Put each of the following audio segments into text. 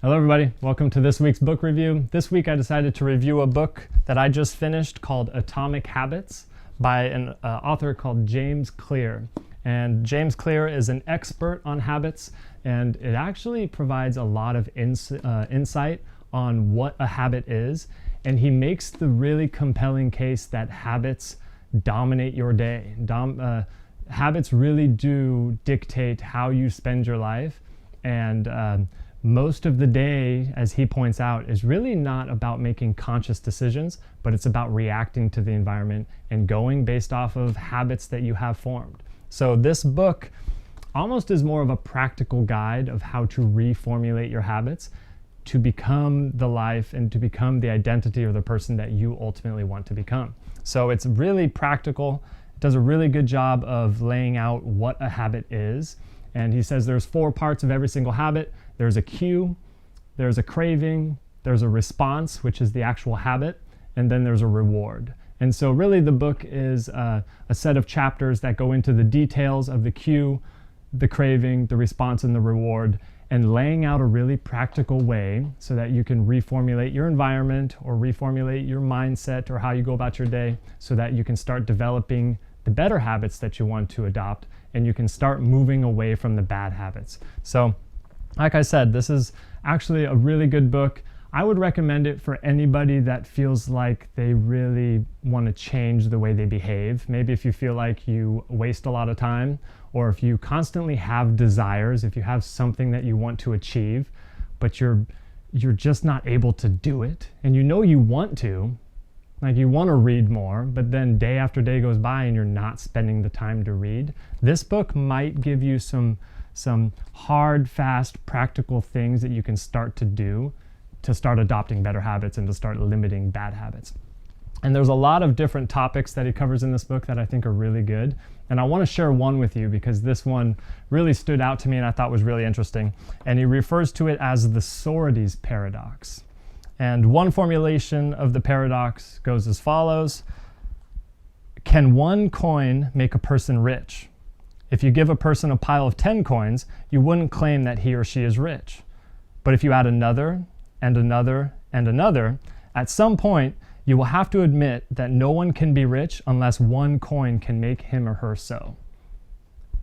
Hello everybody, welcome to this week's book review. This week I decided to review a book that I just finished called Atomic Habits by an author called James Clear. And James Clear is an expert on habits, and it actually provides a lot of insight on what a habit is. And he makes the really compelling case that habits dominate your day. Habits really do dictate how you spend your life, and most of the day, as he points out, is really not about making conscious decisions, but it's about reacting to the environment and going based off of habits that you have formed. So this book almost is more of a practical guide of how to reformulate your habits to become the life and to become the identity or the person that you ultimately want to become. So it's really practical. It does a really good job of laying out what a habit is. And he says there's 4 parts of every single habit. There's a cue, there's a craving, there's a response, which is the actual habit, and then there's a reward. And so really the book is a set of chapters that go into the details of the cue, the craving, the response, and the reward, and laying out a really practical way so that you can reformulate your environment or reformulate your mindset or how you go about your day so that you can start developing the better habits that you want to adopt, and you can start moving away from the bad habits. So like I said, this is actually a really good book. I would recommend it for anybody that feels like they really want to change the way they behave. Maybe if you feel like you waste a lot of time, or if you constantly have desires, if you have something that you want to achieve, but you're just not able to do it, and you know you want to, like you want to read more, but then day after day goes by and you're not spending the time to read. This book might give you some hard, fast, practical things that you can start to do to start adopting better habits and to start limiting bad habits. And there's a lot of different topics that he covers in this book that I think are really good. And I want to share one with you because this one really stood out to me and I thought was really interesting. And he refers to it as the Sorodies Paradox. And one formulation of the paradox goes as follows: can one coin make a person rich? If you give a person a pile of 10 coins, you wouldn't claim that he or she is rich. But if you add another, and another, and another, at some point, you will have to admit that no one can be rich unless one coin can make him or her so.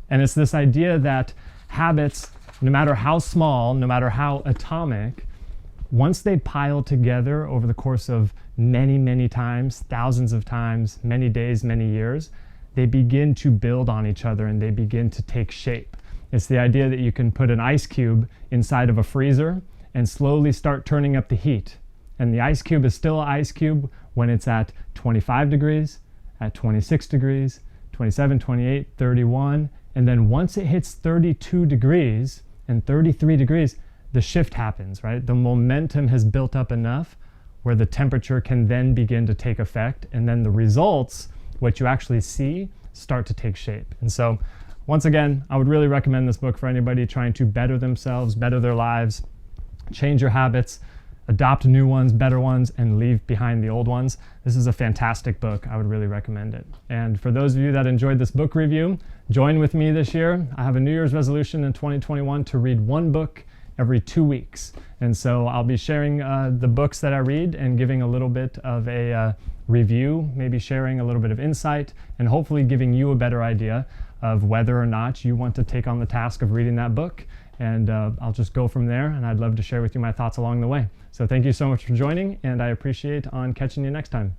And it's this idea that habits, no matter how small, no matter how atomic, once they pile together over the course of many, many times, thousands of times, many days, many years, they begin to build on each other and they begin to take shape. It's the idea that you can put an ice cube inside of a freezer and slowly start turning up the heat. And the ice cube is still an ice cube when it's at 25 degrees, at 26 degrees, 27, 28, 31. And then once it hits 32 degrees and 33 degrees, the shift happens, right? The momentum has built up enough where the temperature can then begin to take effect. And then the results, what you actually see, start to take shape. And so once again, I would really recommend this book for anybody trying to better themselves, better their lives, change your habits, adopt new ones, better ones, and leave behind the old ones. This is a fantastic book. I would really recommend it. And for those of you that enjoyed this book review, join with me this year. I have a New Year's resolution in 2021 to read one book every 2 weeks. And so I'll be sharing the books that I read and giving a little bit of a review, maybe sharing a little bit of insight, and hopefully giving you a better idea of whether or not you want to take on the task of reading that book. And I'll just go from there, and I'd love to share with you my thoughts along the way. So thank you so much for joining, and I appreciate on catching you next time.